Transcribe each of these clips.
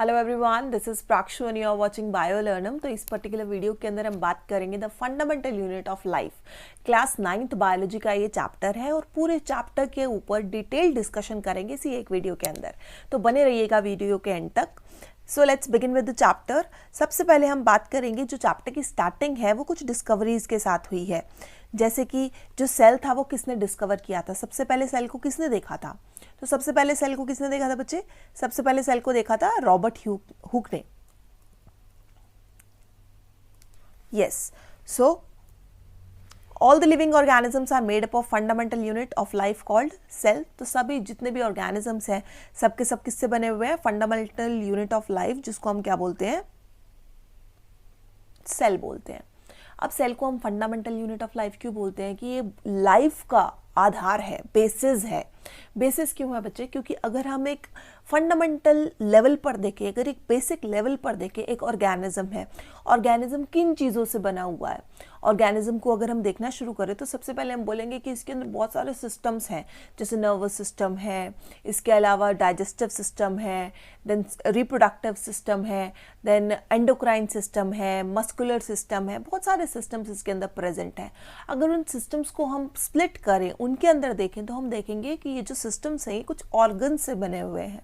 Hello everyone, this is Prakshu and you are watching Biolearnum. तो इस particular video के अंदर हम बात करेंगे the fundamental unit of life. Class 9th biology का ये चैप्टर है और पूरे चैप्टर के ऊपर डिटेल डिस्कशन करेंगे इसी एक वीडियो के अंदर। तो बने रहिएगा वीडियो के एंड तक। So let's begin with the chapter. सबसे पहले हम बात करेंगे जो चैप्टर की स्टार्टिंग है वो कुछ डिस्कवरीज के साथ हुई है। जैसे कि जो सेल था वो किसने डिस्कवर किया था, सबसे पहले सेल को किसने देखा था। तो सबसे पहले सेल को किसने देखा था बच्चे? सबसे पहले सेल को देखा था रॉबर्ट हुक ने। Yes, so all the living organisms are made up of fundamental unit of life called cell. तो सभी जितने भी ऑर्गेनिजम्स हैं सबके सब किससे बने हुए हैं? फंडामेंटल यूनिट ऑफ लाइफ, जिसको हम क्या बोलते हैं? सेल बोलते हैं। अब सेल को हम फंडामेंटल यूनिट ऑफ लाइफ क्यों बोलते हैं? कि ये लाइफ का आधार है, बेसिस है। बेसिस क्यों है बच्चे? क्योंकि अगर हम एक फंडामेंटल लेवल पर देखें, अगर एक बेसिक लेवल पर देखें, एक ऑर्गेनिज्म है, ऑर्गेनिज्म किन चीज़ों से बना हुआ है? ऑर्गेनिज्म को अगर हम देखना शुरू करें तो सबसे पहले हम बोलेंगे कि इसके अंदर बहुत सारे सिस्टम्स हैं, जैसे नर्वस सिस्टम है, इसके अलावा डाइजेस्टिव सिस्टम है, देन रिप्रोडक्टिव सिस्टम है, देन एंडोक्राइन सिस्टम है, मस्कुलर सिस्टम है, बहुत सारे सिस्टम्स इसके अंदर प्रेजेंट हैं। अगर उन सिस्टम्स को हम स्प्लिट करें, उनके अंदर देखें तो हम देखेंगे कि ये जो सिस्टम्स हैं ये कुछ ऑर्गन्स से बने हुए हैं।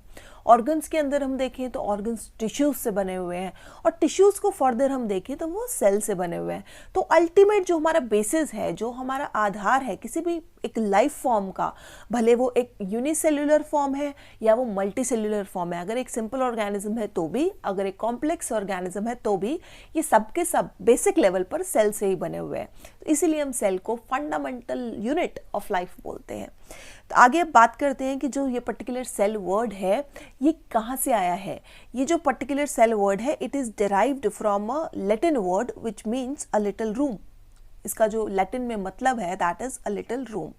ऑर्गन्स के अंदर हम देखें तो ऑर्गन्स टिश्यूज से बने हुए हैं और टिश्यूज को फर्दर हम देखें तो वो सेल से बने हुए हैं। तो अल्टीमेट जो हमारा बेसिस है, जो हमारा आधार है किसी भी एक लाइफ फॉर्म का, भले वो एक यूनिसेल्युलर फॉर्म है या वो मल्टी सेल्युलर फॉर्म है, अगर एक सिंपल ऑर्गेनिज्म है तो भी, अगर एक कॉम्प्लेक्स ऑर्गेनिज्म है तो भी, ये सब के सब बेसिक लेवल पर सेल से ही बने हुए हैं। तो इसीलिए हम सेल को फंडामेंटल यूनिट ऑफ लाइफ बोलते हैं। तो आगे अब बात करते हैं कि जो ये पर्टिकुलर सेल वर्ड है ये कहाँ से आया है। ये जो पर्टिकुलर सेल वर्ड है it is derived from a Latin word which means a little room. इसका जो लैटिन में मतलब है that is a little room.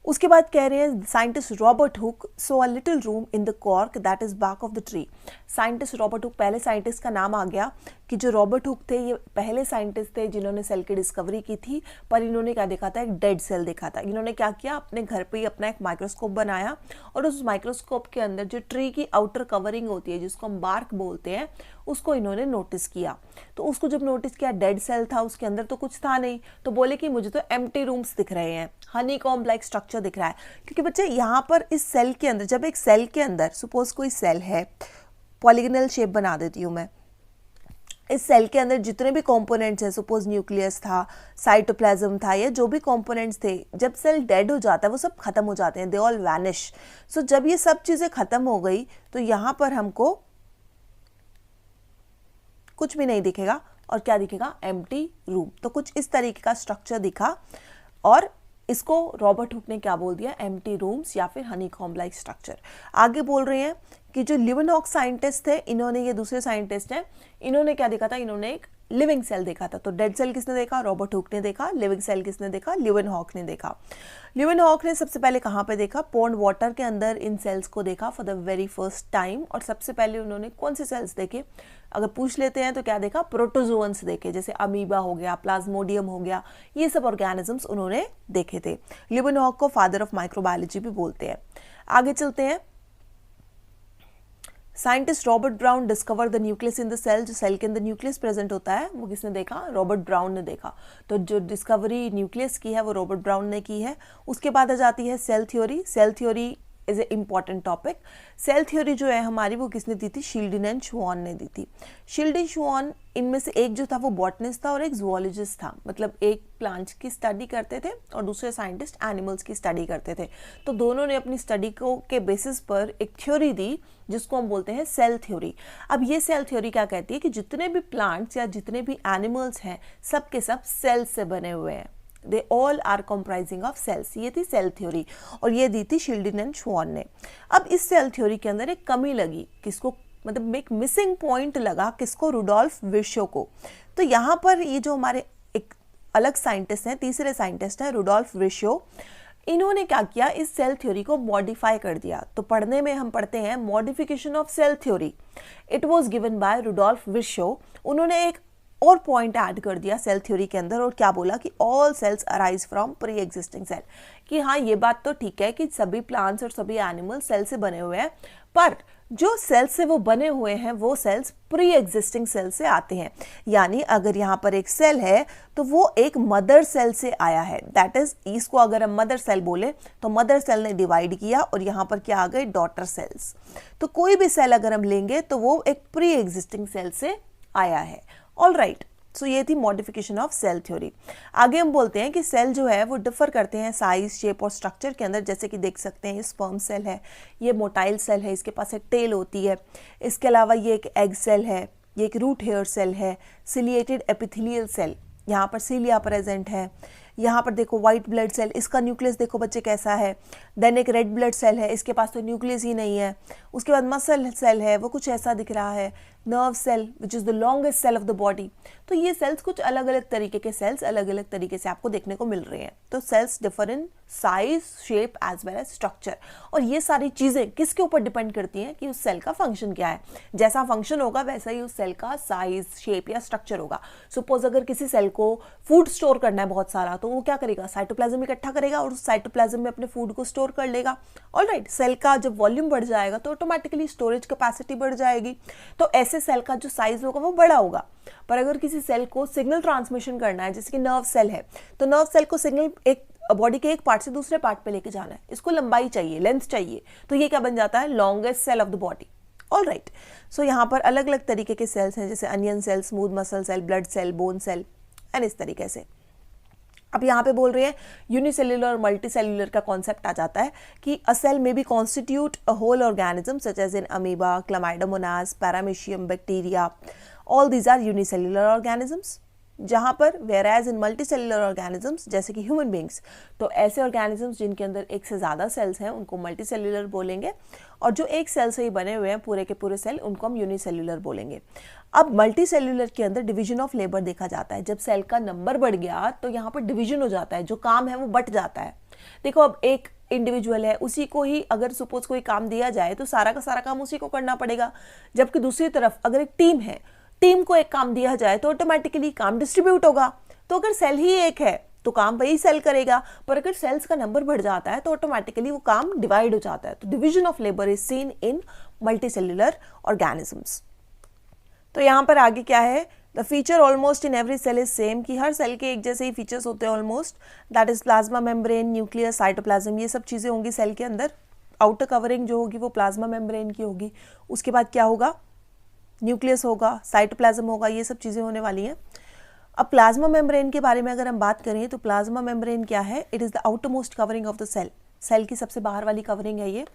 उसके बाद कह रहे हैं scientist Robert Hooke so a little room in the cork that is back of the tree. Scientist Robert Hooke, पहले साइंटिस्ट का नाम आ गया कि जो रॉबर्ट हुक थे ये पहले साइंटिस्ट थे जिन्होंने सेल की डिस्कवरी की थी। पर इन्होंने क्या देखा था? एक डेड सेल देखा था। इन्होंने क्या किया? अपने घर पे ही अपना एक माइक्रोस्कोप बनाया और उस माइक्रोस्कोप के अंदर जो ट्री की आउटर कवरिंग होती है जिसको हम बार्क बोलते हैं उसको इन्होंने नोटिस किया। तो उसको जब नोटिस किया, डेड सेल था, उसके अंदर तो कुछ था नहीं, तो बोले कि मुझे तो एम्प्टी रूम्स दिख रहे हैं, हनीकॉम्ब लाइक स्ट्रक्चर दिख रहा है। क्योंकि बच्चे यहाँ पर इस सेल के अंदर, जब एक सेल के अंदर सपोज कोई सेल है, पॉलीगोनल शेप बना देती हूँ मैं, इस सेल के अंदर जितने भी कंपोनेंट्स हैं, सपोज न्यूक्लियस था, साइटोप्लाज्म था, या जो भी कंपोनेंट्स थे, जब सेल डेड हो जाता है वो सब खत्म हो जाते हैं, दे ऑल वैनिश। सो जब ये सब चीज़ें खत्म हो गई तो यहाँ पर हमको कुछ भी नहीं दिखेगा और क्या दिखेगा? Empty room. तो कुछ इस तरीके का स्ट्रक्चर दिखा और इसको रॉबर्ट हुक ने क्या बोल दिया? एम्प्टी रूम्स या फिर हनीकॉम्ब लाइक स्ट्रक्चर। आगे बोल रहे हैं कि जो लिवनहॉक साइंटिस्ट थे, इन्होंने, ये दूसरे साइंटिस्ट हैं, इन्होंने क्या देखा था? इन्होंने एक लिविंग सेल देखा था। तो डेड सेल किसने देखा? रॉबर्ट हुक ने देखा। लिविंग सेल किसने देखा? लिवनहॉक ने देखा। लिवनहॉक ने सबसे पहले कहाँ पे देखा? पॉन्ड वाटर के अंदर इन सेल्स को देखा for the very first time. और सबसे पहले उन्होंने कौन से सेल्स देखे? अगर पूछ लेते हैं तो क्या देखा? प्रोटोजोअन्स देखे, जैसे अमीबा हो गया, प्लाज्मोडियम हो गया, ये सब ऑर्गेनिजम्स उन्होंने देखे थे। लिवनहॉक को फादर ऑफ माइक्रोबायोलॉजी भी बोलते हैं। आगे चलते हैं। Scientist Robert Brown discover the nucleus in the cell. जो सेल के अंदर न्यूक्लियस प्रेजेंट होता है वो किसने देखा? रॉबर्ट ब्राउन ने देखा। तो जो डिस्कवरी न्यूक्लियस की है वो रॉबर्ट ब्राउन ने की है। उसके बाद आ जाती है cell theory. Cell theory is a important topic. Cell theory जो है हमारी वो किसने दी थी? शील्डन एंड शुआन ने दी थी। शील्डन शुआन, इनमें से एक जो था वो बॉटनिस्ट था और एक जूलॉजिस्ट था, मतलब एक प्लांट्स की स्टडी करते थे और दूसरे साइंटिस्ट एनिमल्स की स्टडी करते थे। तो दोनों ने अपनी स्टडी को के बेसिस पर एक थ्योरी दी जिसको हम बोलते हैं सेल थ्योरी। अब ये सेल थ्योरी क्या कहती है कि जितने भी प्लांट्स या जितने भी एनिमल्स हैं सब के सब सेल्स से बने हुए हैं, they all are comprising of cells. ये थी सेल थ्योरी और ये दी थी शील्डन एंड शुआन ने। अब इस सेल थ्योरी के अंदर एक कमी लगी, किसको? मतलब एक मिसिंग पॉइंट लगा, किसको? रुडोल्फ विर्शो को। तो यहाँ पर ये जो हमारे एक अलग साइंटिस्ट हैं, तीसरे साइंटिस्ट हैं रुडोल्फ विर्शो, इन्होंने क्या किया? इस सेल थ्योरी को मॉडिफाई कर दिया। तो पढ़ने में हम पढ़ते हैं modification of cell theory. It was given by Rudolf Virchow. उन्होंने एक और पॉइंट ऐड कर दिया सेल थ्योरी के अंदर और क्या बोला कि all cells arise from pre existing cell. कि हाँ, ये बात तो ठीक है कि सभी प्लांट्स और सभी एनिमल्स सेल से बने हुए हैं, पर जो सेल्स से वो बने हुए हैं वो सेल्स प्री एग्जिस्टिंग सेल से आते हैं, यानी अगर यहाँ पर एक सेल है तो वो एक मदर सेल से आया है, दैट इज इसको अगर हम मदर सेल बोले तो मदर सेल ने डिवाइड किया और यहाँ पर क्या आ गए डॉटर सेल्स। तो कोई भी सेल अगर हम लेंगे तो वो एक प्री एग्जिस्टिंग सेल से आया है। ऑल राइट, सो ये थी मॉडिफिकेशन ऑफ सेल थ्योरी। आगे हम बोलते हैं कि सेल जो है वो डिफर करते हैं साइज, शेप और स्ट्रक्चर के अंदर। जैसे कि देख सकते हैं ये स्पर्म सेल है, ये मोटाइल सेल है, इसके पास एक टेल होती है। इसके अलावा ये एक एग सेल है, ये एक रूट हेयर सेल है, सिलिएटेड एपिथेलियल सेल, यहाँ पर सीलिया प्रेजेंट है। यहाँ पर देखो व्हाइट ब्लड सेल, इसका न्यूक्लियस देखो बच्चे कैसा है। देन एक रेड ब्लड सेल है, इसके पास तो न्यूक्लियस ही नहीं है। उसके बाद मसल सेल है, वो कुछ ऐसा दिख रहा है। Nerve cell which is the longest cell of the body. तो ये सेल्स कुछ अलग अलग तरीके के सेल्स अलग अलग तरीके से आपको देखने को मिल रहे हैं। तो cells differ in size, shape as well as structure. और ये सारी चीज़ें किसके ऊपर डिपेंड करती हैं कि उस सेल का फंक्शन क्या है। जैसा फंक्शन होगा वैसा ही उस सेल का साइज, शेप या स्ट्रक्चर होगा। सपोज अगर किसी सेल को फूड स्टोर करना है बहुत सारा, तो वो क्या करेगा, साइटोप्लाज्म इकट्ठा करेगा और उस साइटोप्लाज्म में अपने फूड को स्टोर कर लेगा। ऑलराइट, सेल का जब वॉल्यूम बढ़ जाएगा तो ऑटोमेटिकली स्टोरेज कैपेसिटी बढ़ जाएगी। तो ऐसे सेल का जो साइज होगा वो बड़ा होगा। पर अगर किसी सेल को सिग्नल ट्रांसमिशन करना है, जैसे कि नर्व सेल है, तो नर्व सेल को सिग्नल एक बॉडी के एक पार्ट से दूसरे पार्ट पे लेके जाना है, इसको लंबाई चाहिए, लेंथ चाहिए, तो ये क्या बन जाता है, longest cell of the body. All right, so यहाँ पर अलग अलग तरीके के सेल्स हैं, जैसे onion cell, smooth muscle cell, blood cell, bone cell and इस तरीके से। अब यहाँ पे बोल रहे हैं यूनिसेल्युलर और मल्टीसेल्युलर का कॉन्सेप्ट आ जाता है कि a cell may be constitute a whole organism such as in amoeba, chlamydomonas, paramecium, bacteria, all these are unicellular organisms. जहाँ पर whereas in multicellular organisms जैसे कि ह्यूमन बींग्स, तो ऐसे ऑर्गेनिजम्स जिनके अंदर एक से ज़्यादा सेल्स हैं उनको मल्टीसेल्युलर बोलेंगे, और जो एक सेल से ही बने हुए हैं पूरे के पूरे सेल उनको हम यूनिसेल्युलर बोलेंगे। अब मल्टीसेल्युलर के अंदर डिवीजन ऑफ लेबर देखा जाता है। जब सेल का नंबर बढ़ गया तो यहाँ पर डिवीजन हो जाता है, जो काम है वो बट जाता है। देखो अब एक इंडिविजुअल है, उसी को ही अगर सपोज कोई काम दिया जाए तो सारा का सारा काम उसी को करना पड़ेगा। जबकि दूसरी तरफ अगर एक टीम है, टीम को एक काम दिया जाए तो ऑटोमेटिकली काम डिस्ट्रीब्यूट होगा। तो अगर सेल ही एक है तो काम वही सेल करेगा, पर अगर सेल्स का नंबर बढ़ जाता है तो ऑटोमेटिकली वो काम डिवाइड हो जाता है। तो division of labour is seen in multicellular organisms. तो यहाँ पर आगे क्या है, the feature almost in every cell is same, कि हर सेल के एक जैसे ही फीचर्स होते हैं almost, that is plasma membrane, nucleus, cytoplasm, ये सब चीज़ें होंगी सेल के अंदर। आउटर कवरिंग जो होगी वो प्लाज्मा मेम्ब्रेन की होगी। उसके बाद क्या होगा, न्यूक्लियस होगा, साइटोप्लाज्म होगा, ये सब चीज़ें होने वाली हैं। अब प्लाज्मा मेम्ब्रेन के बारे में अगर हम बात करें तो प्लाज्मा मेम्ब्रेन क्या है, it is the outer most covering of the cell. Cell की सबसे बाहर वाली कवरिंग है ये।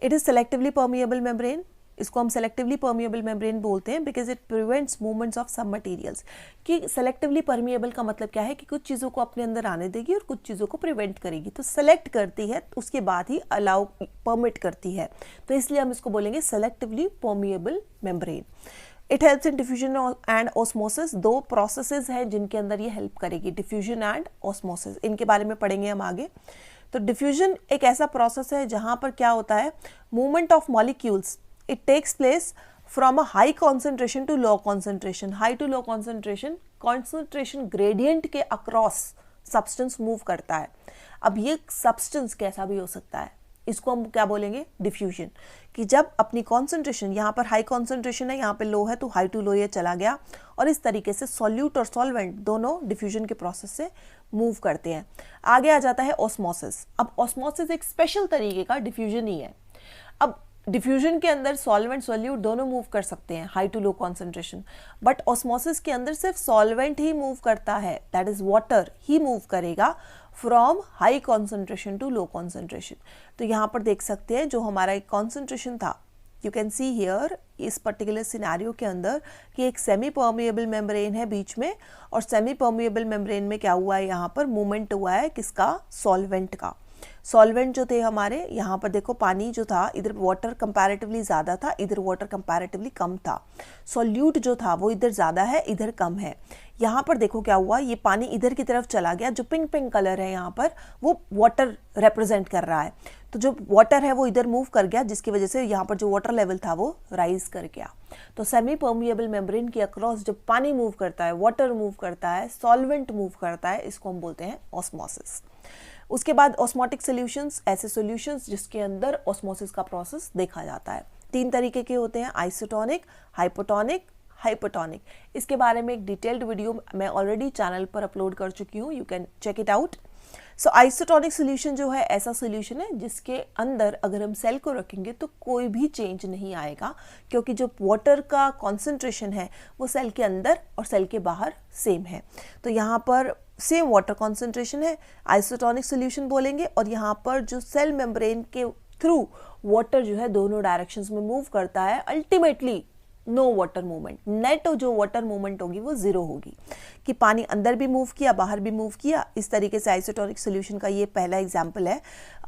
It is selectively permeable membrane, इसको हम सेलेक्टिवली परमिएबल मेम्ब्रेन बोलते हैं because it prevents movements of some materials. कि सेलेक्टिवली परमिएबल का मतलब क्या है कि कुछ चीज़ों को अपने अंदर आने देगी और कुछ चीज़ों को प्रिवेंट करेगी। तो सेलेक्ट करती है, उसके बाद ही अलाउ, परमिट करती है, तो इसलिए हम इसको बोलेंगे selectively permeable membrane. It helps in diffusion and osmosis, दो प्रोसेसेस हैं जिनके अंदर ये हेल्प करेगी, डिफ्यूजन एंड ऑस्मोसिस, इनके बारे में पढ़ेंगे हम आगे। तो डिफ्यूजन एक ऐसा प्रोसेस है जहाँ पर क्या होता है, movement of molecules, it takes place from a high concentration to low concentration. High to low concentration gradient के अक्रॉस सब्सटेंस मूव करता है। अब ये सब्सटेंस कैसा भी हो सकता है, इसको हम क्या बोलेंगे, डिफ्यूजन। कि जब अपनी कॉन्सेंट्रेशन, यहाँ पर हाई कॉन्सेंट्रेशन है, यहाँ पे लो है, तो हाई टू लो ये चला गया, और इस तरीके से सॉल्यूट और सॉल्वेंट दोनों डिफ्यूजन के प्रोसेस से मूव करते हैं। आगे आ जाता है ऑस्मोसिस। अब ऑस्मोसिस एक स्पेशल तरीके का डिफ्यूजन ही है। अब डिफ्यूजन के अंदर सॉल्वेंट सॉल्यूट दोनों मूव कर सकते हैं, high to low concentration, but osmosis के अंदर सिर्फ सॉल्वेंट ही मूव करता है, दैट इज वाटर ही मूव करेगा from high concentration to low concentration. तो यहाँ पर देख सकते हैं जो हमारा एक कॉन्सेंट्रेशन था, यू कैन सी हियर इस पर्टिकुलर सिनेरियो के अंदर कि एक सेमी परमिएबल मेम्ब्रेन है बीच में, और सेमी परमिएबल मेम्ब्रेन में क्या हुआ है, यहाँ पर मूवमेंट हुआ है किसका, सॉल्वेंट का। सॉल्वेंट जो थे हमारे, यहाँ पर देखो पानी जो था, इधर वाटर कंपैरेटिवली ज़्यादा था, इधर वाटर कंपैरेटिवली कम था। सॉल्यूट जो था वो इधर ज़्यादा है, इधर कम है। यहाँ पर देखो क्या हुआ, ये पानी इधर की तरफ चला गया, जो पिंक पिंक कलर है यहाँ पर वो वाटर रिप्रेजेंट कर रहा है। तो जो वाटर है वो इधर मूव कर गया, जिसकी वजह से यहाँ पर जो वाटर लेवल था वो राइज कर गया। तो सेमी परमिएबल मेम्ब्रेन के अक्रॉस जब पानी मूव करता है, वाटर मूव करता है, सॉल्वेंट मूव करता है, इसको हम बोलते हैं ऑस्मोसिस। उसके बाद ऑस्मोटिक सॉल्यूशंस, ऐसे सॉल्यूशंस जिसके अंदर ऑस्मोसिस का प्रोसेस देखा जाता है। 3 तरीके के होते हैं, आइसोटोनिक, हाइपोटोनिक, हाइपोटोनिक। इसके बारे में एक डिटेल्ड वीडियो मैं ऑलरेडी चैनल पर अपलोड कर चुकी हूँ, you can check it out. So isotonic solution जो है ऐसा सोल्यूशन है जिसके अंदर अगर हम सेल को रखेंगे तो कोई भी चेंज नहीं आएगा, क्योंकि जो वाटर का कॉन्सेंट्रेशन है वो सेल के अंदर और सेल के बाहर सेम है। तो यहाँ पर सेम वाटर कॉन्सेंट्रेशन है, आइसोटोनिक सोल्यूशन बोलेंगे। और यहाँ पर जो सेल मेम्ब्रेन के थ्रू वाटर जो है दोनों डायरेक्शंस में मूव करता है, ultimately no water movement, net जो वाटर मूवमेंट होगी वो जीरो होगी, कि पानी अंदर भी मूव किया बाहर भी मूव किया। इस तरीके से आइसोटोनिक सोल्यूशन का ये पहला एग्जांपल है,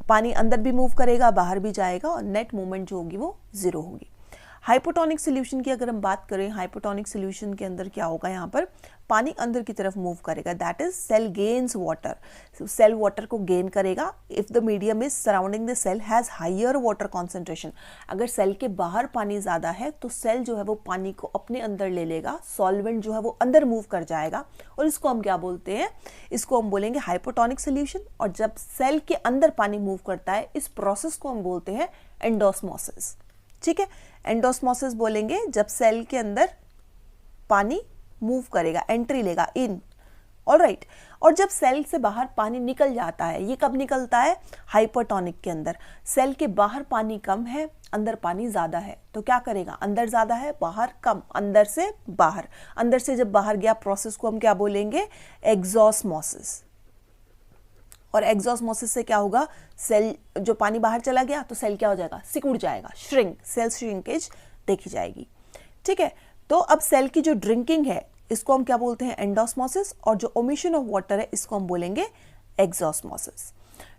पानी अंदर भी मूव करेगा बाहर भी जाएगा और नेट मूवमेंट जो होगी वो जीरो होगी। हाइपोटोनिक सोल्यूशन की अगर हम बात करें, हाइपोटोनिक सोल्यूशन के अंदर क्या होगा, यहाँ पर पानी अंदर की तरफ मूव करेगा, that is cell gains water, cell water को गेन करेगा if the medium is surrounding the cell has higher water concentration. अगर सेल के बाहर पानी ज्यादा है तो सेल जो है वो पानी को अपने अंदर ले लेगा, सॉल्वेंट जो है वो अंदर मूव कर जाएगा, और इसको हम क्या बोलते हैं, इसको हम बोलेंगे हाइपोटोनिक सोल्यूशन। और जब सेल के अंदर पानी मूव करता है इस प्रोसेस को हम बोलते हैं एंडोस्मोसिस। ठीक है, एंडोस्मोसिस बोलेंगे जब सेल के अंदर पानी मूव करेगा, एंट्री लेगा इन, ऑलराइट। और जब सेल से बाहर पानी निकल जाता है, ये कब निकलता है, हाइपोटोनिक के अंदर। सेल के बाहर पानी कम है, अंदर पानी ज्यादा है, तो क्या करेगा, अंदर ज्यादा है बाहर कम, अंदर से बाहर, अंदर से जब बाहर गया प्रोसेस को हम क्या बोलेंगे, एग्जॉस्मोसिस। और एग्जॉस्मोसिस से क्या होगा, सेल जो पानी बाहर चला गया तो सेल क्या हो जाएगा, सिकुड़ जाएगा, श्रिंक, सेल श्रिंकेज देखी जाएगी। ठीक है, तो अब सेल की जो ड्रिंकिंग है इसको हम क्या बोलते हैं, एंडोस्मोसिस, और जो ओमिशन ऑफ वाटर है इसको हम बोलेंगे एग्जॉस्मोसिस।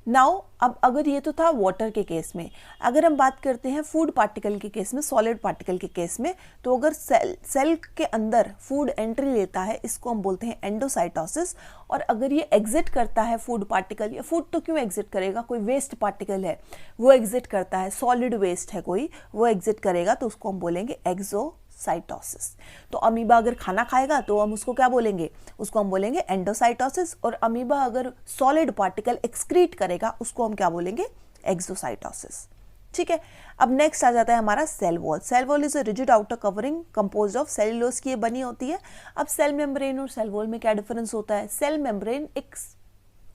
नाउ अब अगर ये तो था वाटर के केस में, अगर हम बात करते हैं फूड पार्टिकल के केस में, सॉलिड पार्टिकल के केस में, तो अगर सेल के अंदर फूड एंट्री लेता है इसको हम बोलते हैं एंडोसाइटोसिस। और अगर ये एग्जिट करता है फूड पार्टिकल, या फूड तो क्यों एग्जिट करेगा, कोई वेस्ट पार्टिकल है वो एग्जिट करता है, सॉलिड वेस्ट है कोई वो एग्जिट करेगा, तो उसको हम बोलेंगे एक्सोसाइटोसिस। तो अमीबा अगर खाना खाएगा तो हम उसको क्या बोलेंगे, उसको हम बोलेंगे एंडोसाइटोसिस। और अमीबा अगर सॉलिड पार्टिकल एक्सक्रीट करेगा उसको हम क्या बोलेंगे, एक्सोसाइटोसिस। ठीक है, अब नेक्स्ट आ जाता है हमारा cell wall. Cell wall is a rigid outer covering composed of cellulose की ये बनी होती है। अब सेल मेम्ब्रेन और सेल वॉल में क्या डिफरेंस होता है, सेल मेम्ब्रेन एक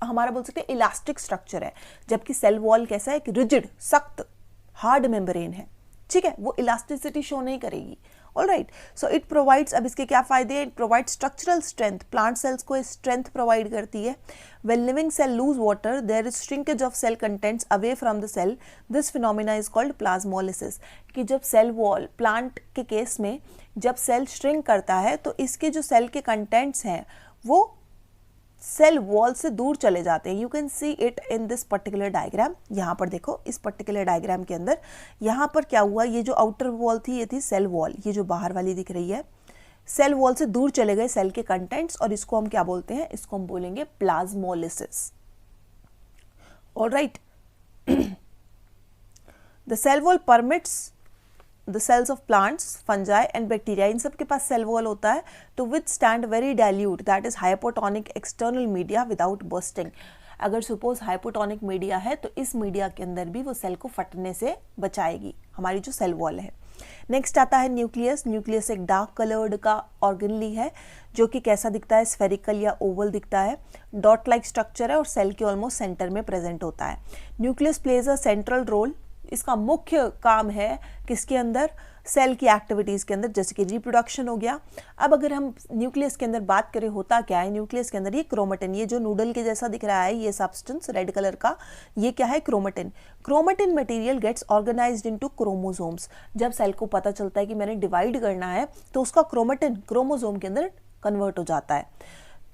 हमारा बोल सकते हैं इलास्टिक स्ट्रक्चर है, जबकि सेल वॉल कैसा है, एक रिजिड सख्त हार्ड मेम्ब्रेन है। ठीक है, वो इलास्टिसिटी शो नहीं करेगी। ऑलराइट, सो इट प्रोवाइड्स, अब इसके क्या फायदे हैं, it provide structural strength, plant cells को स्ट्रेंथ प्रोवाइड करती है। When living cell lose water there is shrinkage of cell contents away from the cell, this phenomena is called plasmolysis. कि जब सेल वॉल, प्लांट के case में जब cell shrink करता है तो इसके जो सेल के कंटेंट्स हैं वो सेल वॉल से दूर चले जाते हैं। You can see it in this particular diagram. यहाँ पर देखो इस पर्टिकुलर डायग्राम के अंदर यहाँ पर क्या हुआ, ये जो आउटर वॉल थी ये थी सेल वॉल, ये जो बाहर वाली दिख रही है, सेल वॉल से दूर चले गए सेल के कंटेंट्स, और इसको हम क्या बोलते हैं, इसको हम बोलेंगे plasmolysis. All right, the cell wall permits the cells of plants, fungi and bacteria, इन सब के पास सेल वॉल होता है, to withstand very dilute that is hypotonic external media without bursting. अगर सपोज हाइपोटोनिक मीडिया है तो इस मीडिया के अंदर भी वो सेल को फटने से बचाएगी हमारी जो सेल वॉल है। नेक्स्ट आता है न्यूक्लियस। न्यूक्लियस एक डार्क कलर्ड का ऑर्गेनली है जो कि कैसा दिखता है, स्फेरिकल या ओवल दिखता है, डॉट लाइक स्ट्रक्चर है और सेल के ऑलमोस्ट सेंटर में प्रेजेंट होता है। Nucleus plays a central role, इसका मुख्य काम है किसके अंदर, सेल की एक्टिविटीज के अंदर, जैसे कि रिप्रोडक्शन हो गया। अब अगर हम न्यूक्लियस के अंदर बात करें, होता क्या है न्यूक्लियस के अंदर, ये क्रोमेटिन, ये जो नूडल के जैसा दिख रहा है ये सब्सटेंस रेड कलर का, ये क्या है, chromatin. Chromatin material gets organized into chromosomes. जब सेल को पता चलता है कि मैंने डिवाइड करना है तो उसका क्रोमेटिन क्रोमोसोम के अंदर कन्वर्ट हो जाता है।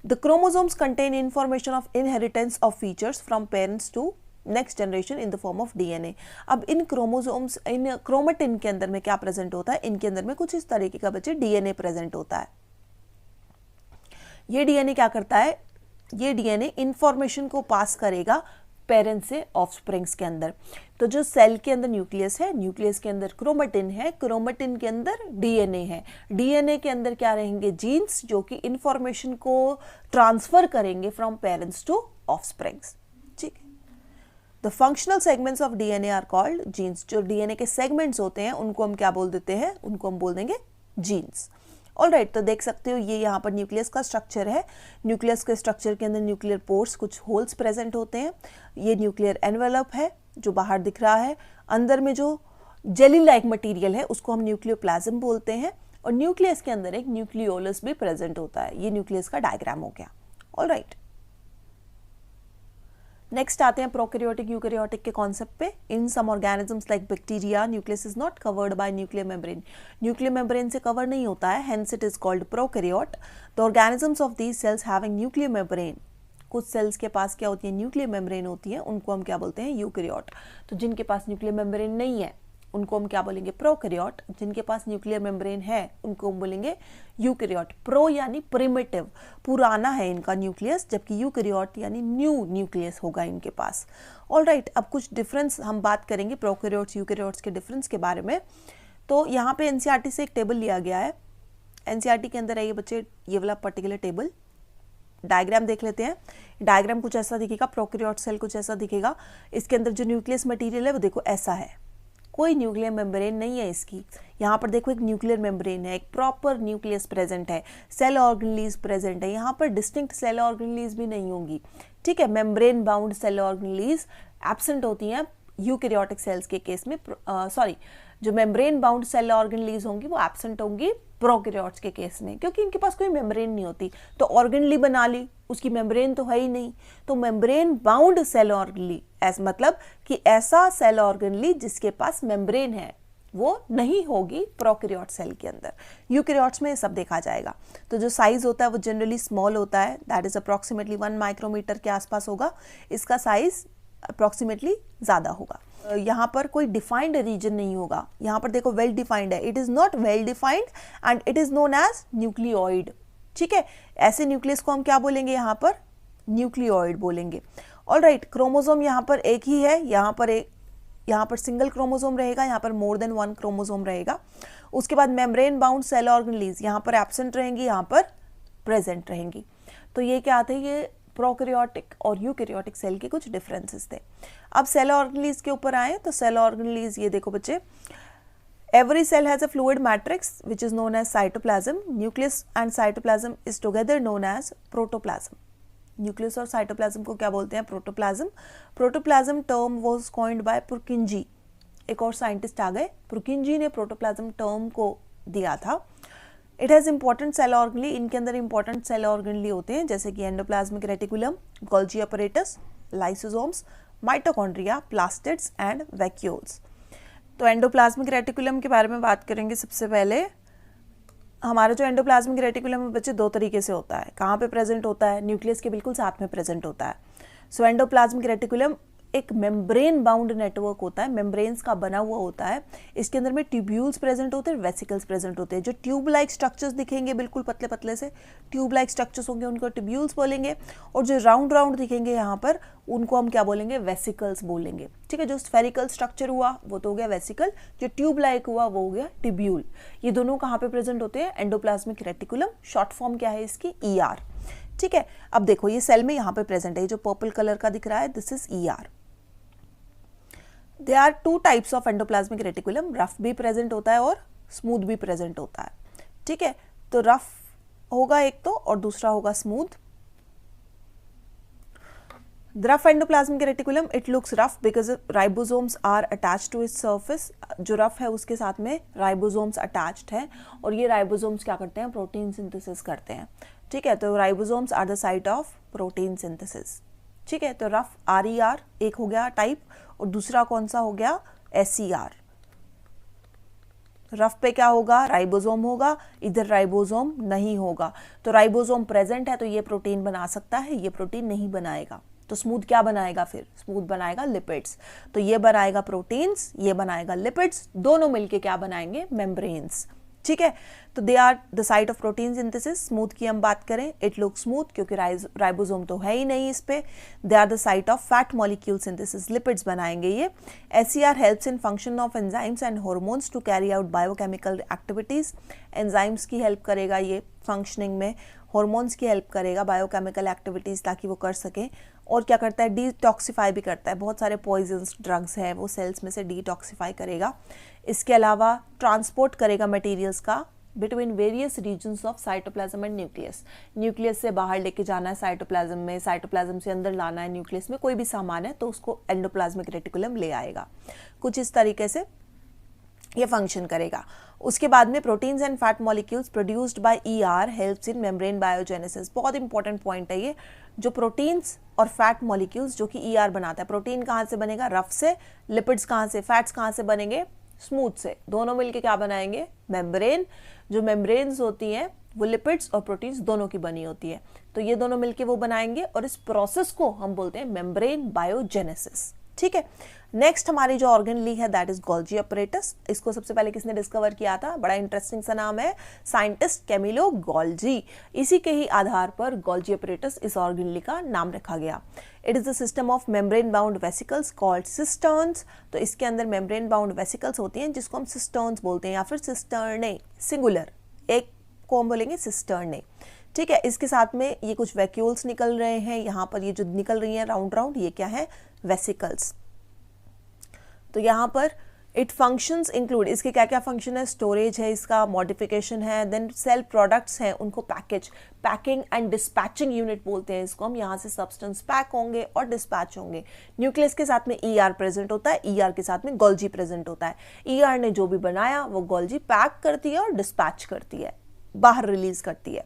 The chromosomes contain information of inheritance of features from parents to next generation in the form of DNA. अब इन क्रोमोसोम्स, इन क्रोमेटिन के अंदर में क्या प्रेजेंट होता है, इनके अंदर में कुछ इस तरीके का बच्चे डीएनए प्रेजेंट होता है। ये डीएनए क्या करता है, ये डीएनए इंफॉर्मेशन को पास करेगा पेरेंट्स से ऑफस्प्रिंग्स के अंदर। तो जो सेल के अंदर न्यूक्लियस है, न्यूक्लियस के अंदर क्रोमेटिन है, क्रोमेटिन के अंदर डीएनए है, डीएनए के अंदर क्या रहेंगे, जीन्स, जो कि इंफॉर्मेशन को ट्रांसफर करेंगे फ्रॉम पेरेंट्स टू ऑफस्प्रिंग्स। ठीक है, the functional segments of DNA are called genes. जो डीएनए के सेगमेंट्स होते हैं उनको हम क्या बोल देते हैं, उनको हम बोल देंगे जीन्स। ऑलराइट, तो देख सकते हो ये यहाँ पर न्यूक्लियस का स्ट्रक्चर है। न्यूक्लियस के स्ट्रक्चर के अंदर न्यूक्लियर पोर्स, कुछ होल्स प्रेजेंट होते हैं। ये न्यूक्लियर एनवेलप है जो बाहर दिख रहा है। अंदर में जो जेली लाइक मटेरियल है उसको हम न्यूक्लियोप्लाज्म बोलते हैं, और न्यूक्लियस के अंदर एक न्यूक्लियोलस भी प्रेजेंट होता है। ये न्यूक्लियस का डायग्राम हो गया। ऑलराइट, नेक्स्ट आते हैं प्रोकैरियोटिक यूकैरियोटिक के कॉन्सेप्ट पे। In some organisms like bacteria nucleus is not covered by nuclear membrane. Nuclear membrane से कवर नहीं होता है, hence it is called prokaryote. The organisms of these cells having nuclear membrane, कुछ cells के पास क्या होती है, न्यूक्लियर मेम्ब्रेन होती है, उनको हम क्या बोलते हैं, यूकैरियोट। तो जिनके पास न्यूक्लियर मेम्ब्रेन नहीं है उनको हम क्या बोलेंगे, प्रोकैरियोट। जिनके पास न्यूक्लियर मेम्ब्रेन है उनको हम बोलेंगे यूकैरियोट। प्रो यानी प्रिमिटिव, पुराना है इनका न्यूक्लियस, जबकि यूकैरियोट यानी न्यू न्यूक्लियस होगा इनके पास। ऑलराइट, अब कुछ डिफरेंस हम बात करेंगे प्रोकैरियोट्स यूकैरियोट्स के डिफरेंस के बारे में। तो यहाँ पे एनसीईआरटी से एक टेबल लिया गया है। एनसीईआरटी के अंदर है ये बच्चे, ये वाला पर्टिकुलर टेबल। डायग्राम देख लेते हैं। डायग्राम कुछ ऐसा दिखेगा, प्रोकैरियोट सेल कुछ ऐसा दिखेगा। इसके अंदर जो न्यूक्लियस मटेरियल है वो देखो ऐसा है, कोई न्यूक्लियर मेम्ब्रेन नहीं है इसकी। यहाँ पर देखो एक न्यूक्लियर मेम्ब्रेन है, एक प्रॉपर न्यूक्लियस प्रेजेंट है, सेल ऑर्गेनेलीज प्रेजेंट है। यहाँ पर डिस्टिंक्ट सेल ऑर्गेनेलीज भी नहीं होंगी, ठीक है। Membrane bound cell organelles absent होती हैं यूकैरियोटिक सेल्स के केस में, जो मेम्ब्रेन बाउंड सेल ऑर्गेनेलीज होंगी वो एब्सेंट होंगी प्रोकैरियोट्स के केस में, क्योंकि इनके पास कोई मेम्ब्रेन नहीं होती। तो ऑर्गेनेली बना ली, उसकी मेम्ब्रेन तो है ही नहीं। तो मेम्ब्रेन बाउंड सेल ऑर्गेनेली, ऐसा मतलब कि ऐसा सेल ऑर्गेनेली जिसके पास मेम्ब्रेन है वो नहीं होगी प्रोकैरियोट सेल के अंदर। यूकैरियोट्स में सब देखा जाएगा। तो जो साइज होता है वो जनरली स्मॉल होता है, दैट इज अप्रॉक्सीमेटली 1 माइक्रोमीटर के आसपास होगा। इसका साइज अप्रॉक्सीमेटली ज़्यादा होगा। यहाँ पर कोई डिफाइंड रीजन नहीं होगा। यहाँ पर देखो वेल डिफाइंड है, it is not well defined and it is known as nucleoid, ठीक है। ऐसे न्यूक्लियस को हम क्या बोलेंगे, यहाँ पर न्यूक्लियोइड बोलेंगे। ऑलराइट, क्रोमोसोम यहाँ पर एक ही है, यहाँ पर सिंगल क्रोमोसोम रहेगा, यहाँ पर मोर देन 1 क्रोमोसोम रहेगा। उसके बाद मेम्ब्रेन बाउंड सेल ऑर्गेनेलीज यहाँ पर एब्सेंट रहेंगी, यहाँ पर प्रेजेंट रहेंगी। तो ये क्या आते हैं, ये प्रोकैरियोटिक और यूकैरियोटिक सेल के कुछ डिफरेंसेस थे। अब सेल ऑर्गेनेलीज के ऊपर आए तो सेल ऑर्गेनेलीज ये देखो बच्चे, every cell has a fluid matrix which is known as cytoplasm. Nucleus and cytoplasm is together known as protoplasm. Nucleus और साइटोप्लाज्म को क्या बोलते हैं, protoplasm. Protoplasm term was coined bye पुरकिंजी, एक और साइंटिस्ट आ गए, पुरकिंजी ने प्रोटोप्लाज्म टर्म को दिया था। It has important cell organelle, इनके अंदर इंपॉर्टेंट सेल ऑर्गेनेली होते हैं जैसे कि endoplasmic reticulum, Golgi apparatus, lysosomes, mitochondria, plastids and vacuoles. तो एंडोप्लाज्मिक रेटिकुलम के बारे में बात करेंगे। सबसे पहले हमारा जो एंडोप्लाज्मिक रेटिकुलम है बच्चे दो तरीके से होता है। कहाँ पे प्रेजेंट होता है, न्यूक्लियस के बिल्कुल साथ में प्रेजेंट होता है। सो एंडोप्लाज्मिक रेटिकुलम एक मेम्ब्रेन बाउंड नेटवर्क होता है, मेम्ब्रेन्स का बना हुआ होता है। इसके अंदर में ट्यूब्यूल्स प्रेजेंट होते हैं, वेसिकल्स प्रेजेंट होते हैं। जो ट्यूब लाइक स्ट्रक्चर्स दिखेंगे बिल्कुल पतले पतले से ट्यूब लाइक स्ट्रक्चर्स होंगे उनको ट्यूब्यूल्स बोलेंगे, और जो राउंड राउंड दिखेंगे यहाँ पर उनको हम क्या बोलेंगे, वेसिकल्स बोलेंगे, ठीक है। जो स्फेरिकल स्ट्रक्चर हुआ वो तो हो गया वेसिकल, जो ट्यूब लाइक हुआ वो हो गया ट्यूब्यूल। ये दोनों कहाँ पे प्रेजेंट होते हैं, एंडोप्लाज्मिक रेटिकुलम। शॉर्ट फॉर्म क्या है इसकी, ER, ठीक है। अब देखो ये सेल में यहाँ पे प्रेजेंट है, जो पर्पल कलर का दिख रहा है, this is ER। There are 2 types of endoplasmic reticulum, rough भी प्रेजेंट होता है और स्मूथ भी प्रेजेंट होता है, ठीक है। तो रफ होगा एक तो, और दूसरा होगा smooth. Rough endoplasmic reticulum, it looks rough because ribosomes are attached to its surface. जो रफ है उसके साथ में राइबोसोम्स अटैच्ड हैं, और ये राइबोसोम्स क्या करते हैं, प्रोटीन सिंथेसिस करते हैं, ठीक है। तो ribosomes are the site of protein synthesis, ठीक है। तो रफ RER एक हो गया टाइप, और दूसरा कौन सा हो गया, SER। रफ पे क्या होगा, राइबोसोम होगा, इधर राइबोसोम नहीं होगा। तो राइबोसोम प्रेजेंट है तो ये प्रोटीन बना सकता है, ये प्रोटीन नहीं बनाएगा। तो स्मूथ क्या बनाएगा, फिर स्मूथ बनाएगा लिपिड्स। तो ये बनाएगा प्रोटीन्स, ये बनाएगा लिपिड्स, दोनों मिलके क्या बनाएंगे, मेम्ब्रेन्स, ठीक है। तो they are the site of protein synthesis. Smooth की हम बात करें, इट लुक स्मूथ क्योंकि राइबोसोम तो है ही नहीं इस पे। They are the site of fat molecule synthesis, lipids बनाएंगे ये। SER helps in function of enzymes and hormones to carry out biochemical activities. Enzymes की हेल्प करेगा ये फंक्शनिंग में, हॉर्मोन्स की हेल्प करेगा बायोकेमिकल एक्टिविटीज ताकि वो कर सकें। और क्या करता है, डिटॉक्सिफाई भी करता है। बहुत सारे पॉइजन्स ड्रग्स हैं वो सेल्स में से डिटॉक्सिफाई करेगा। इसके अलावा ट्रांसपोर्ट करेगा मटेरियल्स का between various regions of cytoplasm and nucleus. Nucleus से बाहर लेके जाना है साइटोप्लाज्म में, साइटोप्लाज्म से अंदर लाना है न्यूक्लियस में, कोई भी सामान है तो उसको एंडोप्लाज्मिक रेटिकुलम ले आएगा। कुछ इस तरीके से ये फंक्शन करेगा। उसके बाद में proteins and fat molecules produced by ER helps in membrane biogenesis. बहुत इंपॉर्टेंट पॉइंट है ये। जो प्रोटीन्स और फैट मॉलिक्यूल्स जो कि ईआर बनाता है, प्रोटीन कहाँ से बनेगा, रफ से, लिपिड्स कहाँ से, फैट्स कहाँ से बनेंगे, स्मूथ से, दोनों मिलके क्या बनाएंगे, मेम्ब्रेन। जो मेम्ब्रेन्स होती हैं वो लिपिड्स और प्रोटीन्स दोनों की बनी होती है, तो ये दोनों मिलके वो बनाएंगे और इस प्रोसेस को हम बोलते हैं मेम्ब्रेन बायोजेनेसिस। ठीक है। नेक्स्ट हमारी जो ऑर्गन ली है दैट इज गोल्जी अपरेटस। इसको सबसे पहले किसने डिस्कवर किया था, बड़ा इंटरेस्टिंग सा नाम है, साइंटिस्ट कैमिलो गोल्जी। इसी के ही आधार पर गोल्जी अपरेटस इस ऑर्गन ली का नाम रखा गया। It is the system of membrane bound vesicles called cisterns. तो इसके अंदर मेम्ब्रेन बाउंड वेसिकल्स होती हैं जिसको हम सिस्टर्न्स बोलते हैं या फिर सिस्टर्ने, सिंगुलर, एक को हम बोलेंगे सिस्टर्ने। ठीक है। इसके साथ में ये कुछ वैक्यूल्स निकल रहे हैं, यहाँ पर ये जो निकल रही हैं राउंड राउंड, ये क्या है, वेसिकल्स। तो यहाँ पर इट फंक्शंस इंक्लूड, इसके क्या क्या फंक्शन है, स्टोरेज है, इसका मॉडिफिकेशन है, देन सेल प्रोडक्ट्स हैं उनको पैकिंग एंड डिस्पैचिंग यूनिट बोलते हैं इसको हम। यहाँ से सब्सटेंस पैक होंगे और डिस्पैच होंगे। न्यूक्लियस के साथ में ईआर प्रेजेंट होता है, ईआर के साथ में गोल्जी प्रेजेंट होता है। ईआर ने जो भी बनाया वो गोल्जी पैक करती है और डिस्पैच करती है, बाहर रिलीज करती है।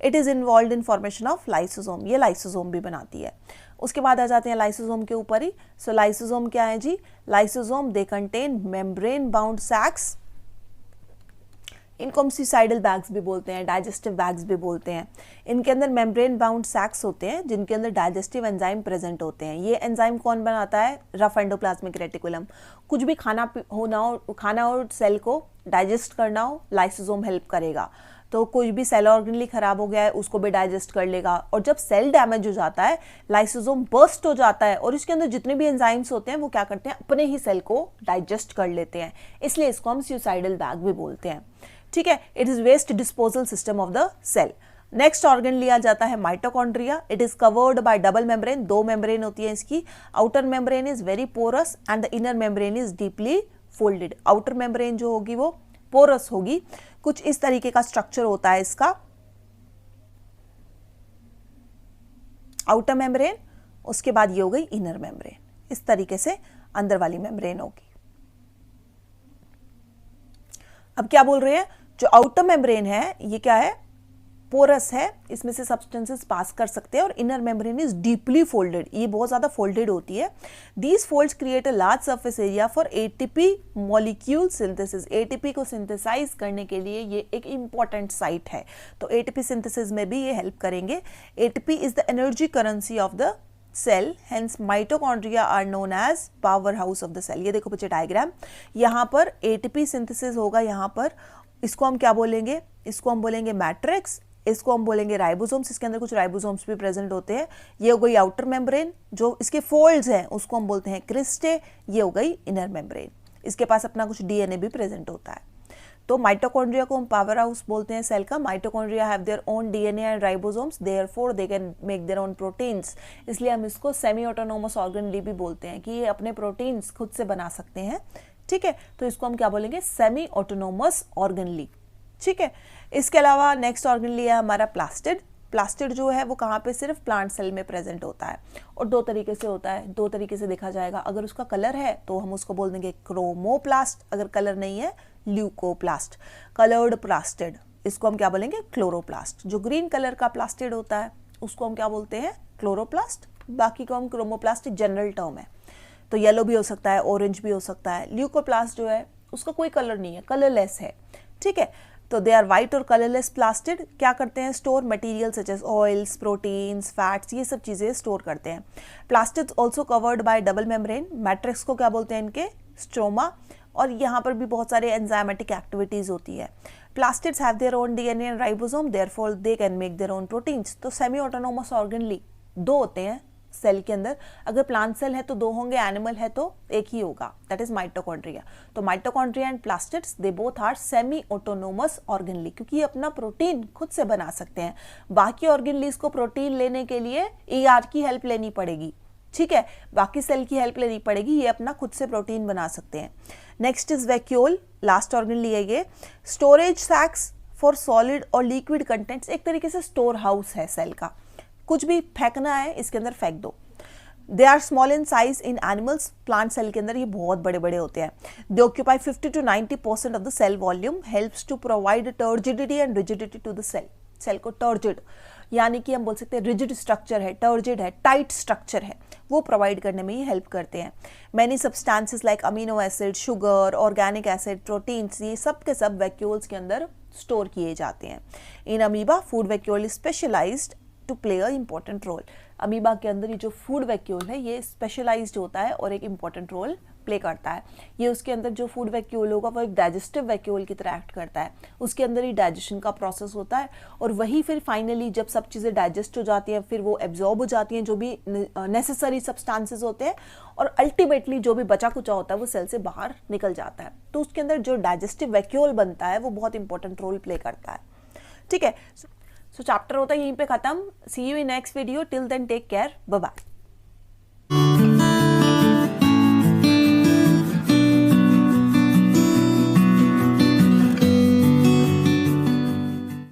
It is involve in formation of lysosome, ये लाइसोसोम भी बनाती है। उसके बाद आ जाते हैं लाइसोसोम के ऊपर ही। सो लाइसोसोम क्या है जी, lysosome they contain membrane bound sacs, इनको हम सुसाइडल बैग्स भी बोलते हैं, डाइजेस्टिव बैग्स भी बोलते हैं। इनके अंदर मेम्ब्रेन बाउंड सैक्स होते हैं जिनके अंदर डाइजेस्टिव एंजाइम प्रेजेंट होते हैं। ये एंजाइम कौन बनाता है, रफ एंडोप्लाज्मिक रेटिकुलम। कुछ भी खाना हो सेल को डाइजेस्ट करना हो, लाइसोसोम हेल्प करेगा। तो कोई भी सेल ऑर्गेनली खराब हो गया है उसको भी डाइजेस्ट कर लेगा। और जब सेल डैमेज हो जाता है, लाइसोसोम बर्स्ट हो जाता है और इसके अंदर जितने भी एंजाइम्स होते हैं वो क्या करते हैं, अपने ही सेल को डाइजेस्ट कर लेते हैं, इसलिए इसको हम सुसाइडल बैग भी बोलते हैं। ठीक है। It is waste disposal system of the cell. Next organ लिया जाता है mitochondria. It is covered by double membrane, दो मेम्ब्रेन होती है इसकी। Outer membrane is very porous and the inner membrane is deeply folded. Outer membrane जो होगी वो पोरस होगी, कुछ इस तरीके का स्ट्रक्चर होता है इसका आउटर मेम्ब्रेन। उसके बाद ये हो गई इनर मेम्ब्रेन, इस तरीके से अंदर वाली मेम्ब्रेन होगी। अब क्या बोल रहे हैं, जो आउटर मेम्ब्रेन है ये क्या है, पोरस है, इसमें से सब्सटेंसेस पास कर सकते हैं। और inner membrane is deeply folded, ये बहुत ज्यादा फोल्डेड होती है। These folds create a large surface area for ATP molecule synthesis. ATP को सिंथेसाइज करने के लिए ये एक इंपॉर्टेंट साइट है, तो एटीपी सिंथेसिस में भी ये हेल्प करेंगे। ATP is the energy currency of the cell, hence mitochondria are known as power house of the cell. ये देखो पीछे डायग्राम, यहाँ पर एटीपी सिंथेसिस होगा, यहाँ पर इसको हम क्या बोलेंगे, इसको हम बोलेंगे मैट्रिक्स, इसको हम बोलेंगे राइबोसोम्स। इसके अंदर कुछ राइबोसोम्स भी प्रेजेंट होते हैं। ये हो गई आउटर मेम्ब्रेन, जो इसके फोल्ड्स हैं उसको हम बोलते हैं क्रिस्टे। ये हो गई इनर मेम्ब्रेन, इसके पास अपना कुछ डीएनए भी प्रेजेंट होता है। तो माइटोकॉन्ड्रिया को हम पावर हाउस बोलते हैं सेल का। Mitochondria have their own DNA and ribosomes, therefore they can make their own proteins. इसलिए हम इसको सेमी ऑटोनोमस ऑर्गेनली भी बोलते हैं कि ये अपने प्रोटीन्स खुद से बना सकते हैं। ठीक है, तो इसको हम क्या बोलेंगे, सेमी ऑटोनोमस ऑर्गेनली। ठीक है। इसके अलावा नेक्स्ट ऑर्गन लिया हमारा प्लास्टिड। प्लास्टिड जो है वो कहाँ पे, सिर्फ प्लांट सेल में प्रेजेंट होता है और दो तरीके से होता है, दो तरीके से देखा जाएगा। अगर उसका कलर है तो हम उसको बोल देंगे क्रोमोप्लास्ट, अगर कलर नहीं है ल्यूकोप्लास्ट। कलर्ड प्लास्टिड, इसको हम क्या बोलेंगे, क्लोरोप्लास्ट। जो ग्रीन कलर का प्लास्टिड होता है उसको हम क्या बोलते हैं, क्लोरोप्लास्ट। बाकी को हम क्रोमोप्लास्ट जनरल टर्म है, तो येलो भी हो सकता है, ऑरेंज भी हो सकता है। ल्यूकोप्लास्ट जो है उसका कोई कलर नहीं है, कलरलेस है। ठीक है, तो दे आर वाइट और कलरलेस प्लास्टिड। क्या करते हैं, store material such as oils, proteins, fats, ये सब चीजें स्टोर करते हैं। Plastids also covered by double membrane. Matrix को क्या बोलते हैं, इनके स्ट्रोमा। और यहाँ पर भी बहुत सारे एंजाइमेटिक एक्टिविटीज होती है। Plastids have their own DNA and ribosome, therefore they can make their own proteins. तो सेमी ऑटोनोमस ऑर्गेनली दो होते हैं सेल के अंदर। अगर प्लांट सेल है तो 2 होंगे, एनिमल है तो एक ही होगा, दैट इज माइटोकॉन्ड्रिया। तो mitochondria and plastids they both are semi autonomous organelle, क्योंकि ये अपना प्रोटीन खुद से बना सकते हैं। बाकी ऑर्गेनलीज को प्रोटीन लेने के लिए ईआर की हेल्प लेनी पड़ेगी, ठीक है, बाकी सेल की हेल्प लेनी पड़ेगी, ये अपना खुद से प्रोटीन बना सकते हैं। Next is vacuole, last organelle है ये। स्टोरेज सैक्स फॉर सॉलिड और लिक्विड कंटेंट्स, एक तरीके से स्टोर हाउस है सेल का, कुछ भी फेंकना है इसके अंदर फेंक दो। They are small in size in animals, plant cell के अंदर ये बहुत बड़े बड़े होते हैं। They occupy 50 to 90% of the cell volume, helps to provide turgidity and rigidity to the cell. Cell को टर्जिड यानी कि हम बोल सकते हैं रिजिड स्ट्रक्चर है, टर्जिड है, टाइट स्ट्रक्चर है, वो प्रोवाइड करने में ही हेल्प करते हैं। Many substances like amino acid, sugar, organic acid, proteins, ये सब के सब वैक्यूल्स के अंदर स्टोर किए जाते हैं। In amoeba food vacuole is specialized to play a important role. Amoeba के अंदर ये जो फूड वैक्यूल है ये स्पेशलाइज्ड होता है और एक इंपॉर्टेंट रोल प्ले करता है। ये उसके अंदर जो फूड वैक्यूल होगा वो एक डाइजेस्टिव वैक्यूल की तरह एक्ट करता है, उसके अंदर ही डाइजेशन का प्रोसेस होता है और वही फिर फाइनली जब सब चीज़ें डाइजेस्ट हो जाती हैं फिर वो एब्जॉर्ब हो जाती हैं जो भी नेसेसरी सब्सटेंसेस होते हैं और अल्टीमेटली जो भी बचा कुचा होता है वो सेल से बाहर निकल जाता है। तो उसके अंदर जो डाइजेस्टिव वैक्यूल बनता है वो बहुत इंपॉर्टेंट रोल प्ले करता है, ठीक है। सो चैप्टर होता है यहीं पे खत्म। See you in next video, till then take care, bye bye.